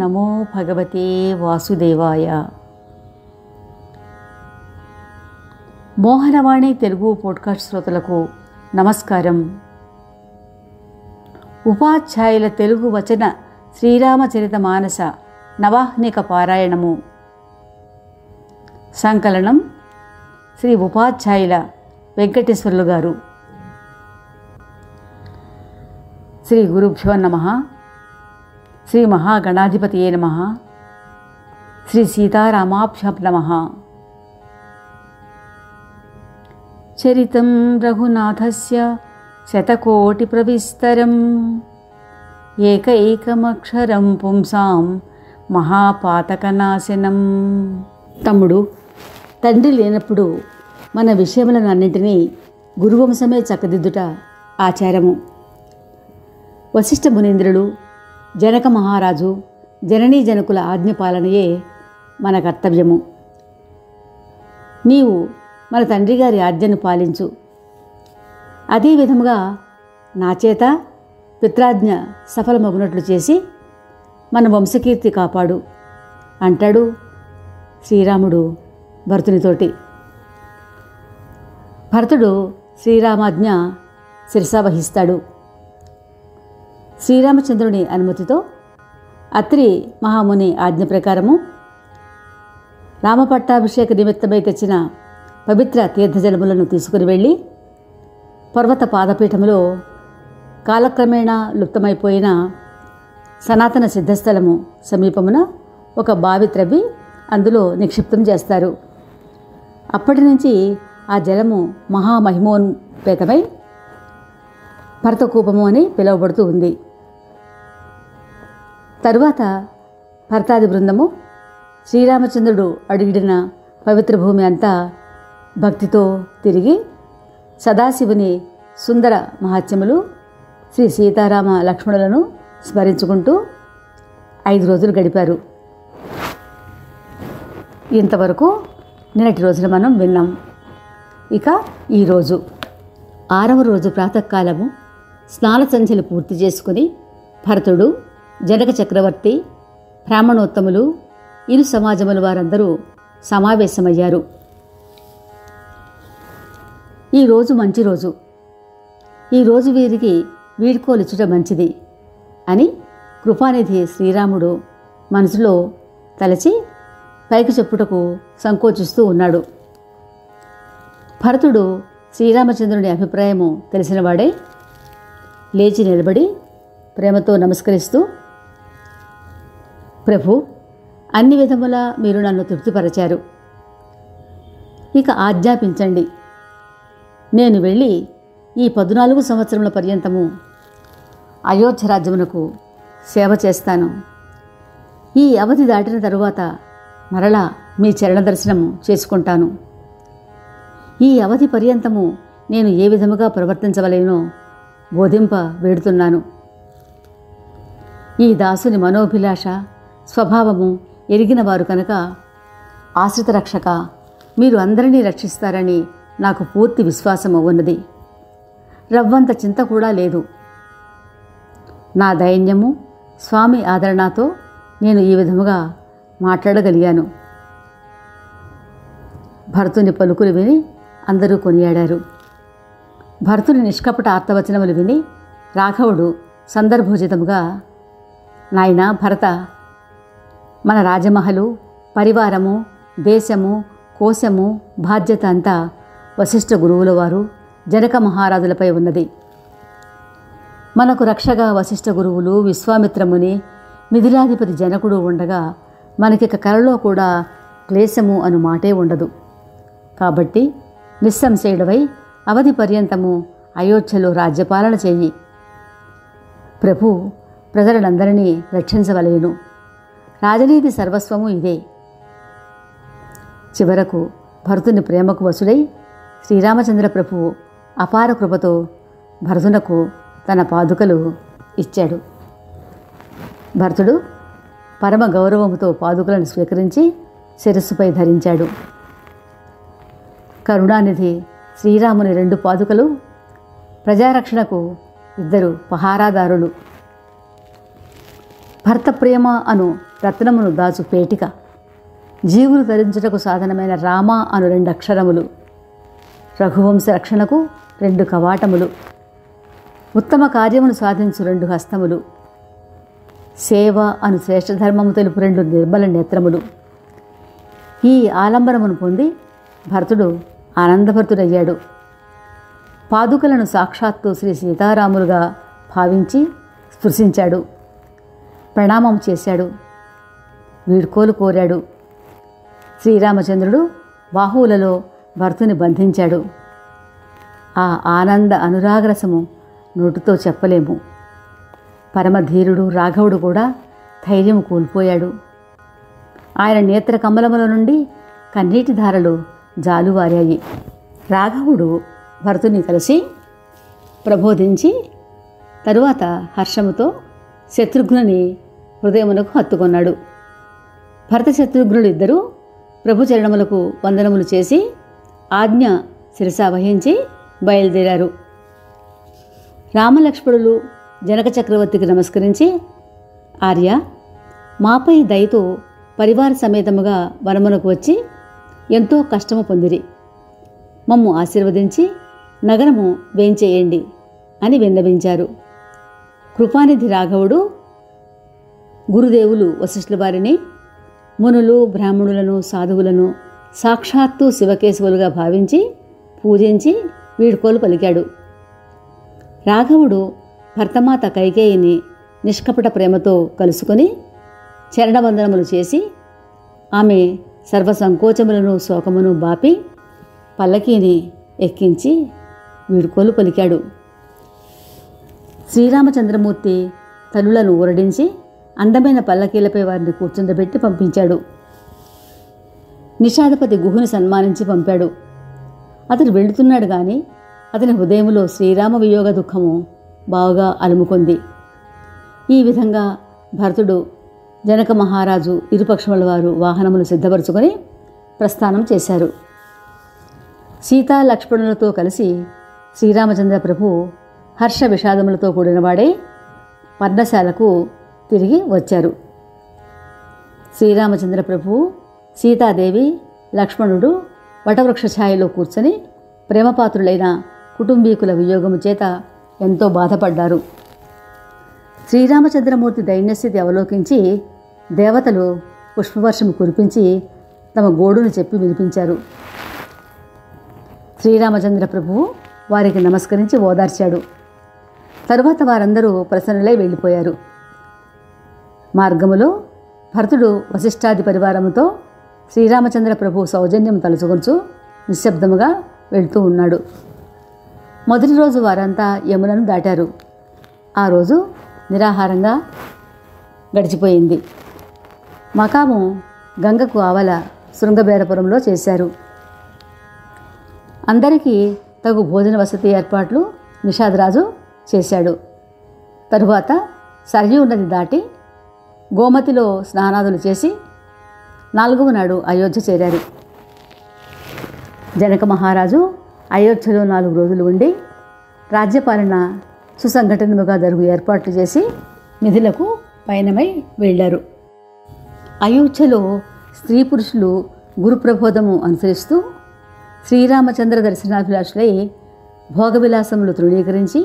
నమో భగవతే వాసుదేవాయ. మోహనవాణి తెలుగు పోడ్కాస్ట్ శ్రోతలకు నమస్కారం. ఉపాధ్యాయుల తెలుగు వచన శ్రీరామచరిత మానస నవాహ్నిక పారాయణము. సంకలనం శ్రీ ఉపాధ్యాయుల వెంకటేశ్వర్లు గారు. శ్రీ గురుభ్యో నమః. శ్రీ మహాగణాధిపతయే నమః. శ్రీ సీతారామాభ్యాం నమః. చరితం రఘునాథస్య శతకోటి ప్రవిస్తరం ఏకైకమక్షరం పుంసాం మహాపాతకనాశనం. తమ్ముడు, తండ్రి లేనప్పుడు మన విషయములను అన్నింటినీ గురువంశమే చక్కదిద్దుట ఆచారము. వశిష్ఠ మునీంద్రులు, జనక మహారాజు, జననీ జనకుల ఆజ్ఞపాలనయే మన కర్తవ్యము. నీవు మన తండ్రి గారి ఆజ్ఞను పాలించు. అదే విధముగా నా చేత పిత్రాజ్ఞ సఫలమగునట్లు చేసి మన వంశకీర్తి కాపాడు అంటాడు శ్రీరాముడు భరతునితోటి. భరతుడు శ్రీరామాజ్ఞ శిరసావహిస్తాడు. శ్రీరామచంద్రుని అనుమతితో అత్రి మహాముని ఆజ్ఞ ప్రకారము రామపట్టాభిషేక నిమిత్తమై తెచ్చిన పవిత్ర తీర్థజలములను తీసుకుని వెళ్ళి పర్వత పాదపీఠములో కాలక్రమేణా లుప్తమైపోయిన సనాతన సిద్ధస్థలము సమీపమున ఒక బావి త్రవ్వి అందులో నిక్షిప్తం చేస్తారు. అప్పటి నుంచి ఆ జలము మహామహిమోన్పేతమై భరతకూపము అని పిలువబడుతూ ఉంది. తరువాత భరతాది బృందము శ్రీరామచంద్రుడు అడుగిడిన పవిత్ర భూమి అంతా భక్తితో తిరిగి సదాశివుని సుందర మహాత్మ్యములు, శ్రీ సీతారామ లక్ష్మణులను స్మరించుకుంటూ 5 రోజులు గడిపారు. ఇంతవరకు నిన్నటి రోజున మనం విన్నాం. ఇక ఈరోజు 6వ రోజు ప్రాతకాలము స్నాన సంధ్యలు పూర్తి చేసుకుని భరతుడు, జనక చక్రవర్తి, బ్రాహ్మణోత్తములు, ఇరు సమాజముల వారందరూ సమావేశమయ్యారు. ఈరోజు మంచి రోజు, ఈరోజు వీరికి వీడ్కోలిచ్చుట మంచిది అని కృపానిధి శ్రీరాముడు మనసులో తలచి పైకి చెప్పుటకు సంకోచిస్తూ ఉన్నాడు. భరతుడు శ్రీరామచంద్రుని అభిప్రాయము తెలిసినవాడే లేచి నిలబడి ప్రేమతో నమస్కరిస్తూ, ప్రభు, అన్ని విధములా మీరు నన్ను తృప్తిపరచారు. ఇక ఆజ్ఞాపించండి. నేను వెళ్ళి ఈ 14 సంవత్సరముల పర్యంతము అయోధ్య రాజ్యమునకు సేవ చేస్తాను. ఈ అవధి దాటిన తరువాత మరలా మీ చరణ దర్శనము చేసుకుంటాను. ఈ అవధి పర్యంతము నేను ఏ విధముగా ప్రవర్తించవలేనో బోధింప వేడుతున్నాను. ఈ దాసుని మనోభిలాష స్వభావము ఎరిగిన వారు కనుక ఆశ్రిత రక్షక, మీరు అందరినీ రక్షిస్తారని నాకు పూర్తి విశ్వాసము ఉన్నది. రవ్వంత చింత కూడా లేదు. నా దైన్యము, స్వామి ఆదరణతో నేను ఈ విధముగా మాట్లాడగలిగాను. భరతుని పలుకులు విని అందరూ కొనియాడారు. భరతుని నిష్కపట ఆర్తవచనములు విని రాఘవుడు సందర్భోచితముగా, నాయనా భరత, మన రాజమహలు, పరివారము, దేశము, కోశము, బాధ్యత అంతా వశిష్ఠ గురువుల వారు, జనక మహారాజులపై ఉన్నది. మనకు రక్షగా వశిష్ఠ గురువులు, విశ్వామిత్రముని, మిథిలాధిపతి జనకుడు ఉండగా మనకిక కలలో కూడా క్లేశము అను మాటే ఉండదు. కాబట్టి నిస్సంశయుడవై అవధి పర్యంతము అయోధ్యలో రాజ్యపాలన చెయ్యి. ప్రభు, ప్రజలందరినీ రక్షించవలేను. రాజనీతి సర్వస్వము ఇదే. చివరకు భరతుని ప్రేమకు వసుడై శ్రీరామచంద్ర ప్రభువు అపార కృపతో భరతునకు తన పాదుకలు ఇచ్చాడు. భరతుడు పరమ గౌరవముతో పాదుకలను స్వీకరించి శిరస్సుపై ధరించాడు. కరుణానిధి శ్రీరాముని 2 పాదుకలు, ప్రజారక్షణకు 2 పహారాదారులు. భర్త ప్రేమ అను రత్నమును దాచు పేటిక, జీవులు ధరించుటకు సాధనమైన రామ అను 2 అక్షరములు, రఘువంశ రక్షణకు 2 కవాటములు, ఉత్తమ కార్యమును సాధించు 2 హస్తములు, సేవ అను శ్రేష్ఠధర్మము తెలుపు 2 నిర్మల నేత్రములు. ఈ ఆలంబనమును పొంది భరతుడు ఆనందభరితుడయ్యాడు. పాదుకలను సాక్షాత్తు శ్రీ సీతారాములుగా భావించి స్పృశించాడు. ప్రణామం చేశాడు. వీడ్కోలు కోరాడు. శ్రీరామచంద్రుడు బాహువులలో భరతుని బంధించాడు. ఆ ఆనంద అనురాగరసము నోటితో చెప్పలేము. పరమధీరుడు రాఘవుడు కూడా ధైర్యం కోల్పోయాడు. ఆయన నేత్ర కమలముల నుండి కన్నీటి ధారలు జాలువారాయి. రాఘవుడు భరతుని కలిసి ప్రబోధించి తరువాత హర్షముతో శత్రుఘ్నుని హృదయమునకు హత్తుకొన్నాడు. భరత శత్రుఘ్నులు ఇద్దరూ ప్రభు చరణములకు వందనములు చేసి ఆజ్ఞ శిరసా వహించి బయలుదేరారు. రామలక్ష్మణులు జనక చక్రవర్తికి నమస్కరించి, ఆర్య, మాపై దయతో పరివార సమేతముగా వనమునకు వచ్చి ఎంతో కష్టము పొందిరి. మమ్ము ఆశీర్వదించి నగరము వేంచేయండి అని విన్నవించారు. కృపానిధి రాఘవుడు గురుదేవులు వశిష్ఠుల వారిని, మునులు బ్రాహ్మణులను సాధువులను సాక్షాత్తు శివకేశవులుగా భావించి పూజించి వీడ్కోలు పలికాడు. రాఘవుడు భర్తమాత కైకేయిని నిష్కపట ప్రేమతో కలుసుకొని చరణవందనములు చేసి ఆమె సర్వసంకోచములను శోకమును బాపి పల్లకీని ఎక్కించి వీడ్కోలు పలికాడు. శ్రీరామచంద్రమూర్తి తల్లులను ఊరడించి అందమైన పల్లకీలపై వారిని కూర్చుండబెట్టి పంపించాడు. నిషాదపతి గుహుని సన్మానించి పంపాడు. అతడు వెళుతున్నాడు గాని అతని హృదయంలో శ్రీరామ వియోగ దుఃఖము బాగా అలుముకుంది. ఈ విధంగా భరతుడు, జనక మహారాజు ఇరుపక్షముల వారు వాహనములు సిద్ధపరచుకొని ప్రస్థానం చేశారు. సీతా లక్ష్మణులతో కలిసి శ్రీరామచంద్ర ప్రభు హర్ష విషాదములతో కూడినవాడే పర్ణశాలకు తిరిగి వచ్చారు. శ్రీరామచంద్ర ప్రభువు, సీతాదేవి, లక్ష్మణుడు వటవృక్ష ఛాయలో కూర్చొని ప్రేమపాత్రులైన కుటుంబీకుల వియోగము చేత ఎంతో బాధపడ్డారు. శ్రీరామచంద్రమూర్తి దైన్యస్థితి అవలోకించి దేవతలు పుష్పవర్షము కురిపించి తమ గోడును చెప్పి వినిపించారు. శ్రీరామచంద్ర ప్రభువు వారికి నమస్కరించి ఓదార్చాడు. తరువాత వారందరూ ప్రసన్నులై వెళ్ళిపోయారు. మార్గములో భరతుడు వశిష్ఠాది పరివారముతో శ్రీరామచంద్ర ప్రభు సౌజన్యం తలుచుకొంచు నిశ్శబ్దముగా వెళ్తూ ఉన్నాడు. మొదటి రోజు వారంతా యమునను దాటారు. ఆ రోజు నిరాహారంగా గడిచిపోయింది. మకాము గంగకు ఆవల శృంగబేరపురంలో చేశారు. అందరికీ తగు భోజన వసతి ఏర్పాట్లు నిషాదరాజు చేశాడు. తరువాత సరయూ నది దాటి గోమతిలో స్నానాదులు చేసి 4వ నాడు అయోధ్య చేరారు. జనక మహారాజు అయోధ్యలో 4 రోజులు ఉండి రాజ్యపాలన సుసంఘటనముగా జరుగు ఏర్పాట్లు చేసి నిధులకు పయనమై వెళ్ళారు. అయోధ్యలో స్త్రీ పురుషులు గురు ప్రబోధము అనుసరిస్తూ శ్రీరామచంద్ర దర్శనాభిలాషులై భోగవిలాసములు తృణీకరించి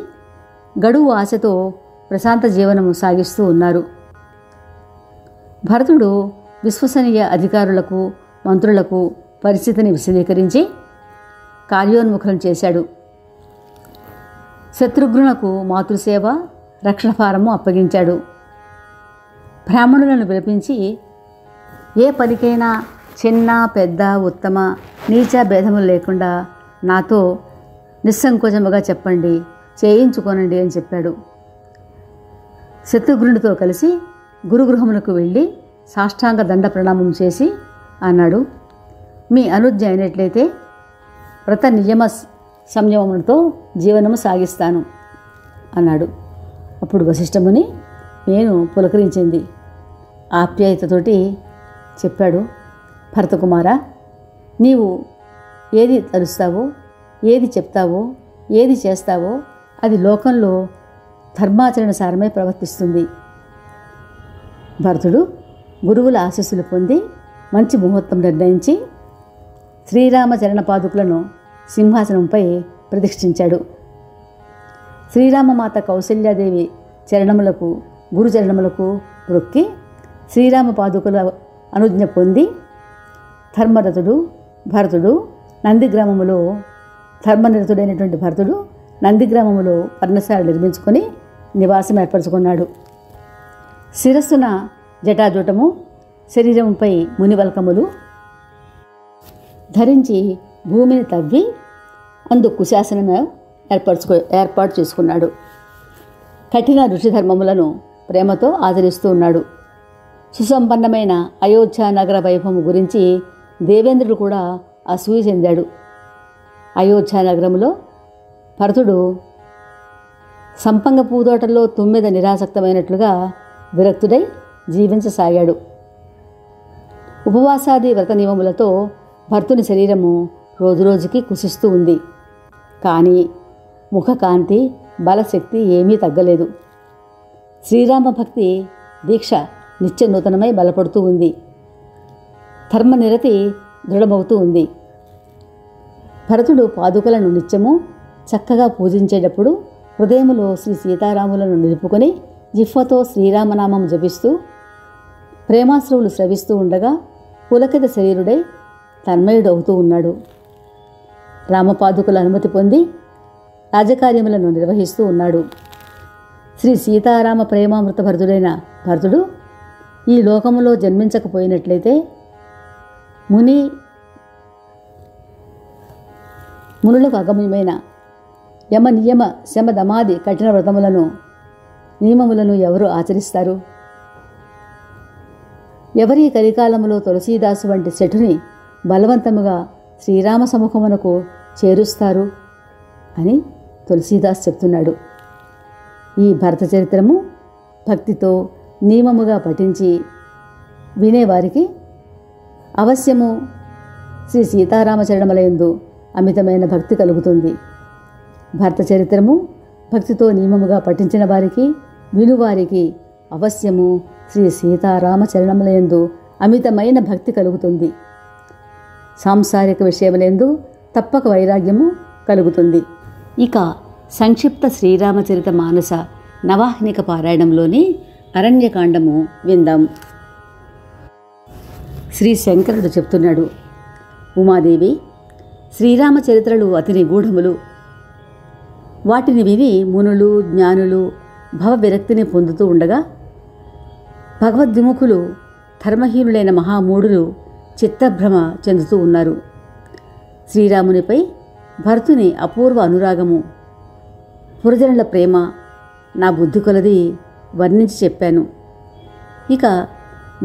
గడువు ఆశతో ప్రశాంత జీవనము సాగిస్తూ ఉన్నారు. భరతుడు విశ్వసనీయ అధికారులకు, మంత్రులకు పరిస్థితిని విశదీకరించి కార్యోన్ముఖం చేశాడు. శత్రుఘ్నునకు మాతృసేవ, రక్షణ భారము అప్పగించాడు. బ్రాహ్మణులను పిలిపించి ఏ పనికైనా చిన్న పెద్ద ఉత్తమ నీచ భేదములు లేకుండా నాతో నిస్సంకోచముగా చెప్పండి, చేయించుకోనండి అని చెప్పాడు. శత్రుఘ్నుడితో కలిసి గురుగృహమునకు వెళ్ళి సాష్టాంగ దండ ప్రణామం చేసి అన్నాడు, మీ అనుజ్ఞ అయినట్లయితే వ్రత నియమ సంయమములతో జీవనము సాగిస్తాను అన్నాడు. అప్పుడు వశిష్ఠముని నేను పులకరించింది. ఆప్యాయతతోటి చెప్పాడు, భరతకుమారా, నీవు ఏది తలుస్తావో, ఏది చెప్తావో, ఏది చేస్తావో అది లోకంలో ధర్మాచరణ సారమై ప్రవర్తిస్తుంది. భరతుడు గురువుల ఆశీస్సులు పొంది మంచి ముహూర్తం నిర్ణయించి శ్రీరామచరణ పాదుకులను సింహాసనంపై ప్రతిష్ఠించాడు. శ్రీరామమాత కౌసల్యాదేవి చరణములకు గురుచరణములకు మొక్కి శ్రీరామ పాదుకుల అనుజ్ఞ పొంది ధర్మరథుడు భరతుడు నందిగ్రామములో ధర్మనిరతుడైనటువంటి భరతుడు నందిగ్రామములో పర్ణశాల నిర్మించుకొని నివాసం ఏర్పరచుకున్నాడు. శిరస్సున జటాజూటము, శరీరంపై మునివల్కములు ధరించి భూమిని తవ్వి అందు కుశాసనము ఏర్పాటు చేసుకున్నాడు. కఠిన ఋషిధర్మములను ప్రేమతో ఆచరిస్తూ ఉన్నాడు. సుసంపన్నమైన అయోధ్య నగర వైభవం గురించి దేవేంద్రుడు కూడా అసూయ చెందాడు. అయోధ్య నగరంలో భరతుడు సంపంగ పూదోటల్లో తుమ్మెద నిరాసక్తమైనట్లుగా విరక్తుడై జీవించసాగాడు. ఉపవాసాది వ్రత నియమములతో భరతుని శరీరము రోజురోజుకి కుసిస్తూ ఉంది. కానీ ముఖకాంతి బలశక్తి ఏమీ తగ్గలేదు. శ్రీరామ భక్తి దీక్ష నిత్య నూతనమై బలపడుతూ ఉంది. ధర్మనిరతి దృఢమవుతూ ఉంది. భరతుడు పాదుకలను నిత్యము చక్కగా పూజించేటప్పుడు హృదయములో శ్రీ సీతారాములను నిలుపుకొని జిహ్వతో శ్రీరామనామం జపిస్తూ ప్రేమాశ్రువులు స్రవిస్తూ ఉండగా పులకిత శరీరుడై తన్మయుడవుతూ ఉన్నాడు. రామపాదుకుల అనుమతి పొంది రాజకార్యములను నిర్వహిస్తూ ఉన్నాడు. శ్రీ సీతారామ ప్రేమామృత భరతుడైన భరతుడు ఈ లోకములో జన్మించకపోయినట్లయితే మునులకు అగమ్యమైన యమ నియమ శమ దమాది కఠిన వ్రతములను నియమములను ఎవరు ఆచరిస్తారు? ఎవరి కలికాలములో తులసీదాసు వంటి శఠుని బలవంతముగా శ్రీరామ సముఖమునకు చేరుస్తారు అని తులసీదాస్ చెప్తున్నాడు. ఈ భరత చరిత్రము భక్తితో నియమముగా పఠించి వినేవారికి అవశ్యము శ్రీ సీతారామచరణములందు అమితమైన భక్తి కలుగుతుంది. భరత చరిత్రము భక్తితో నియమముగా పఠించిన వారికి వినువారికి అవశ్యము శ్రీ సీతారామచరణములందు అమితమైన భక్తి కలుగుతుంది. సాంసారిక విషయములందు తప్పక వైరాగ్యము కలుగుతుంది. ఇక సంక్షిప్త శ్రీరామచరిత మానస నవాహ్నిక పారాయణంలోని అరణ్యకాండము విందాం. శ్రీ శంకరుడు చెప్తున్నాడు, ఉమాదేవి, శ్రీరామచరిత్రలు అతి నిగూఢములు. వాటిని విని మునులు జ్ఞానులు భవవిరక్తిని పొందుతూ ఉండగా భగవద్విముఖులు ధర్మహీనులైన మహామూఢులు చిత్తభ్రమ చెందుతూ ఉన్నారు. శ్రీరామునిపై భరతుని అపూర్వ అనురాగము, పురజనుల ప్రేమ నా బుద్ధి కొలది వర్ణించి చెప్పాను. ఇక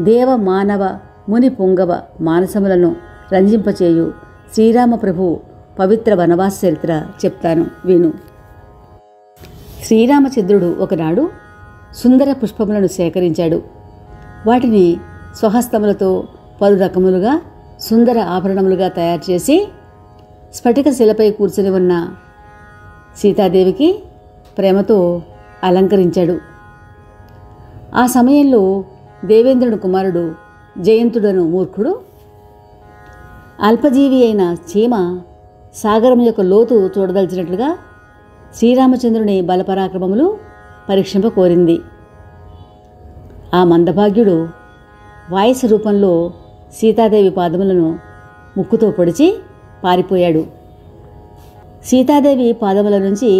దేవ మానవ ముని పొంగవ మానసములను రంజింపచేయు శ్రీరామ ప్రభు పవిత్ర వనవాస చరిత్ర చెప్తాను విను. శ్రీరామచంద్రుడు ఒకనాడు సుందర పుష్పములను సేకరించాడు. వాటిని స్వహస్తములతో పలు రకములుగా సుందర ఆభరణములుగా తయారు చేసి స్ఫటిక శిలపై కూర్చుని ఉన్న సీతాదేవికి ప్రేమతో అలంకరించాడు. ఆ సమయంలో దేవేంద్రుని కుమారుడు జయంతుడను మూర్ఖుడు అల్పజీవి అయిన చీమ సాగరం యొక్క లోతు చూడదలిచినట్లుగా శ్రీరామచంద్రుని బలపరాక్రమములు పరీక్షింప కోరింది. ఆ మందభాగ్యుడు వాయసు రూపంలో సీతాదేవి పాదములను ముక్కుతో పొడిచి పారిపోయాడు. సీతాదేవి పాదముల నుంచి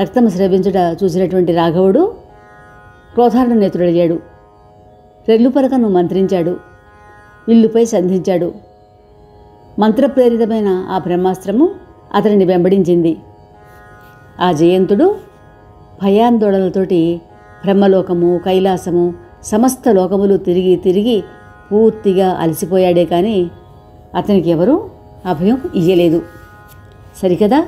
రక్తము స్రవించుట చూసినటువంటి రాఘవుడు క్రోధార్ణ నేత్రుడయ్యాడు. రెల్లుపరకను మంత్రించాడు. విల్లుపై సంధించాడు. మంత్రప్రేరితమైన ఆ బ్రహ్మాస్త్రము అతనిని వెంబడించింది. ఆ జయంతుడు భయాందోళనలతోటి బ్రహ్మలోకము కైలాసము సమస్త లోకములు తిరిగి తిరిగి పూర్తిగా అలసిపోయాడే కానీ అతనికి ఎవరూ అభయం ఇయ్యలేదు. సరికదా,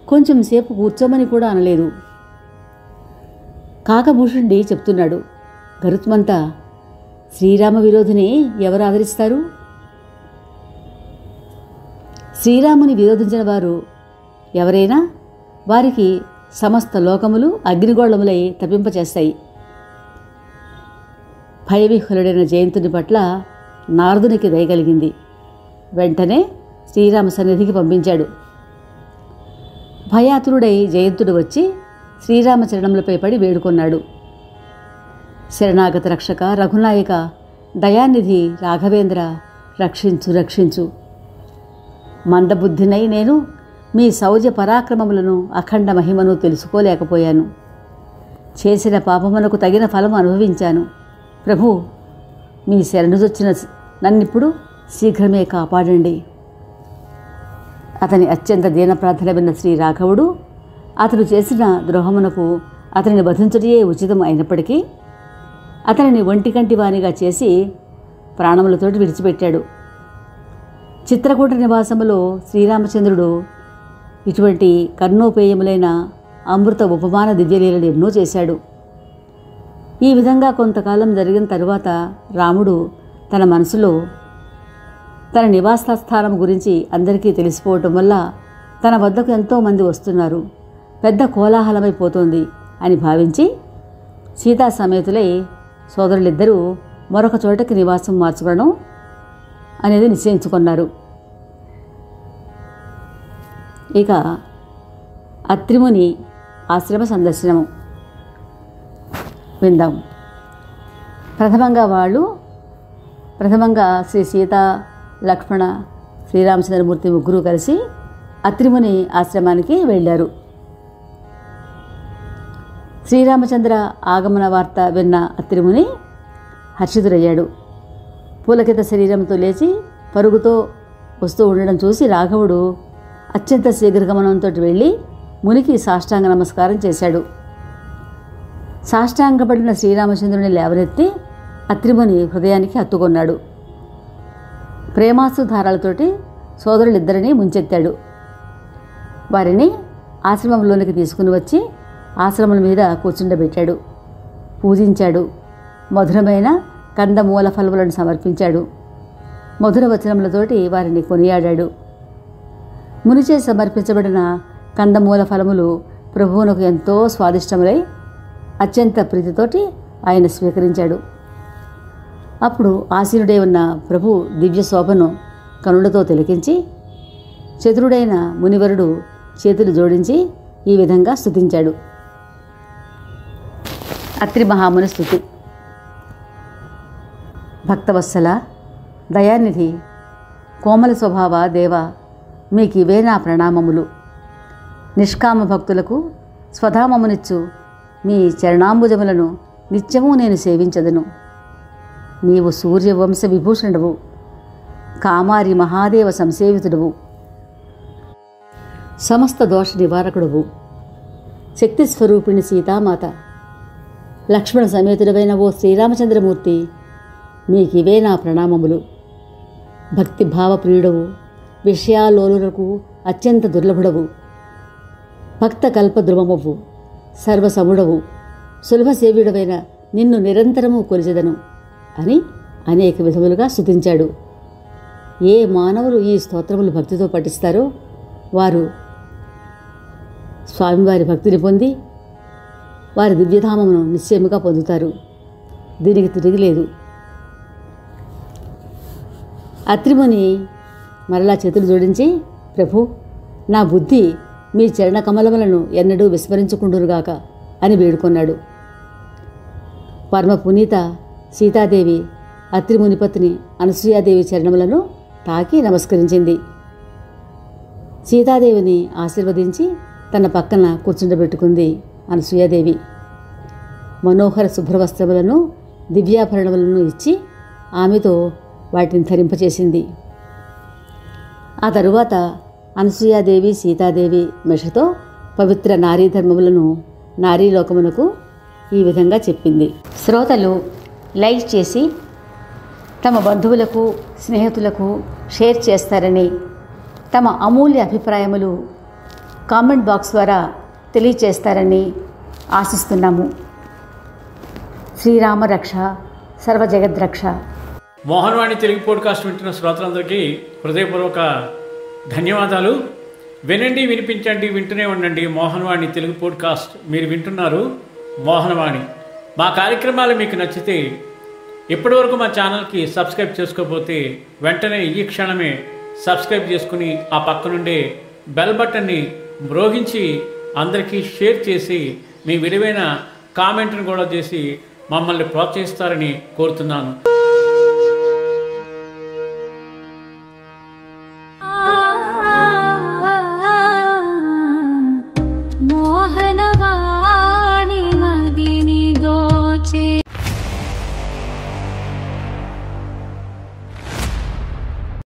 కొంచెం సేపు కూర్చోమని కూడా అనలేదు. కాకభూషుడి చెప్తున్నాడు, గరుత్మంతా, శ్రీరామ విరోధిని ఎవరు ఆదరిస్తారు? శ్రీరాముని విరోధించిన వారు ఎవరైనా వారికి సమస్త లోకములు అగ్నిగోళములై తప్పింపచేస్తాయి. భయవిహ్వలుడైన జయంతుని పట్ల నారదునికి దయగలిగింది. వెంటనే శ్రీరామ సన్నిధికి పంపించాడు. భయాతురుడై జయంతుడు వచ్చి శ్రీరామ చరణములపై పడి వేడుకొన్నాడు. శరణాగత రక్షక, రఘునాయక, దయానిధి రాఘవేంద్ర, రక్షించు రక్షించు. మందబుద్ధినై నేను మీ శౌర్య పరాక్రమములను అఖండ మహిమను తెలుసుకోలేకపోయాను. చేసిన పాపమునకు తగిన ఫలము అనుభవించాను. ప్రభు, మీ శరణుజొచ్చిన నన్నిప్పుడు శీఘ్రమే కాపాడండి. అతని అత్యంత దీన ప్రార్థన విన్న శ్రీ రాఘవుడు అతడు చేసిన ద్రోహమునకు అతనిని వధించుటయే ఉచితం అయినప్పటికీ అతనిని ఒంటికంటి వానిగా చేసి ప్రాణములతోటి విడిచిపెట్టాడు. చిత్రకూట నివాసములో శ్రీరామచంద్రుడు ఇటువంటి కర్ణోపేయములైన అమృత ఉపమాన దివ్యలీలలు ఎన్నో చేశాడు. ఈ విధంగా కొంతకాలం జరిగిన తరువాత రాముడు తన మనసులో తన నివాస స్థానం గురించి అందరికీ తెలిసిపోవటం వల్ల తన వద్దకు ఎంతోమంది వస్తున్నారు, పెద్ద కోలాహలమైపోతోంది అని భావించి సీతా సమేతులై సోదరులిద్దరూ మరొక చోటకి నివాసం మార్చుకోవడం అనేది నిశ్చయించుకున్నారు. ఇక అత్రిముని ఆశ్రమ సందర్శనము విందాం. ప్రథమంగా శ్రీ సీత, లక్ష్మణ, శ్రీరామచంద్రమూర్తి ముగ్గురు కలిసి అత్రిముని ఆశ్రమానికి వెళ్ళారు. శ్రీరామచంద్ర ఆగమన వార్త విన్న అత్రిముని హర్షితుడయ్యాడు. పూలకిత శరీరంతో లేచి పరుగుతో వస్తూ ఉండడం చూసి రాఘవుడు అత్యంత శీఘ్రగమనంతో వెళ్ళి మునికి సాష్టాంగ నమస్కారం చేశాడు. సాష్టాంగపడిన శ్రీరామచంద్రుని లేవనెత్తి అత్రిముని హృదయానికి హత్తుకొన్నాడు. ప్రేమాసు ధారాలతోటి సోదరులిద్దరినీ ముంచెత్తాడు. వారిని ఆశ్రమంలోనికి తీసుకుని వచ్చి ఆశ్రమం మీద కూర్చుండబెట్టాడు. పూజించాడు. మధురమైన కందమూల ఫలములను సమర్పించాడు. మధుర వచనములతోటి వారిని కొనియాడాడు. మునిచే సమర్పించబడిన కందమూల ఫలములు ప్రభువునకు ఎంతో స్వాదిష్టములై అత్యంత ప్రీతితోటి ఆయన స్వీకరించాడు. అప్పుడు ఆసీనుడై ఉన్న ప్రభు దివ్య శోభను కనులతో తిలకించి చతురుడైన మునివరుడు చేతులు జోడించి ఈ విధంగా స్తుతించాడు. అత్రి మహాముని స్తుతి. భక్తవత్సల, దయానిధి, కోమల స్వభావ దేవ, మీకు ఇవే నా ప్రణామములు. నిష్కామ భక్తులకు స్వధామమునిచ్చు మీ చరణాంబుజములను నిత్యము నేను సేవించదను. నీవు సూర్యవంశ విభూషణుడవు, కామారి మహాదేవ సంసేవితుడవు, సమస్త దోష నివారకుడవు, శక్తిస్వరూపిణి సీతామాత, లక్ష్మణ సమేతుడవైన ఓ శ్రీరామచంద్రమూర్తి, మీకివే నా ప్రణామములు. భక్తిభావ ప్రియుడవు, విషయాలోలులకు అత్యంత దుర్లభుడవు, భక్త కల్పద్రుమవు, సర్వసముడవు, సులభ సేవ్యుడవైన నిన్ను నిరంతరము కొలిచెదను అని అనేక విధములుగా స్తుతించాడు. ఏ మానవులు ఈ స్తోత్రములు భక్తితో పఠిస్తారో వారు స్వామివారి భక్తిని పొంది వారి దివ్యధామమును నిశ్చయముగా పొందుతారు. దీనికి తిరిగిలేదు. అత్రిముని మరలా చేతులు జోడించి, ప్రభు, నా బుద్ధి మీ చరణ కమలములను ఎన్నడూ విస్మరించుకుండురుగాక అని వేడుకొన్నాడు. పరమ పునీత సీతాదేవి అత్రిమునిపత్ని అనసూయాదేవి చరణములను తాకి నమస్కరించింది. సీతాదేవిని ఆశీర్వదించి తన పక్కన కూర్చుండబెట్టుకుంది అనసూయాదేవి. మనోహర శుభ్రవస్త్రములను దివ్యాభరణములను ఇచ్చి ఆమెతో వాటిని ధరింపచేసింది. ఆ తరువాత అనసూయాదేవి సీతాదేవి మెషతో పవిత్ర నారీ ధర్మములను నారీలోకమునకు ఈ విధంగా చెప్పింది. శ్రోతలు లైక్ చేసి తమ బంధువులకు, స్నేహితులకు షేర్ చేస్తారని, తమ అమూల్య అభిప్రాయములు కామెంట్ బాక్స్ ద్వారా తెలియచేస్తారని ఆశిస్తున్నాము. శ్రీరామ రక్ష, సర్వజగద్రక్ష. మోహన్వాణి తెలుగు పోడ్కాస్ట్ వింటున్న శ్రోతలందరికీ హృదయపూర్వక ధన్యవాదాలు. వినండి, వినిపించండి, వింటూనే ఉండండి మోహన్వాణి తెలుగు పోడ్కాస్ట్. మీరు వింటున్నారు మోహన్వాణి. మా కార్యక్రమాలు మీకు నచ్చితే ఇప్పటివరకు మా ఛానల్కి సబ్స్క్రైబ్ చేసుకోకపోతే వెంటనే ఈ క్షణమే సబ్స్క్రైబ్ చేసుకుని ఆ పక్క నుండే బెల్ బటన్ని మ్రోగించి అందరికీ షేర్ చేసి మీ విలువైన కామెంట్ని కూడా చేసి మమ్మల్ని ప్రోత్సహిస్తారని కోరుతున్నాను.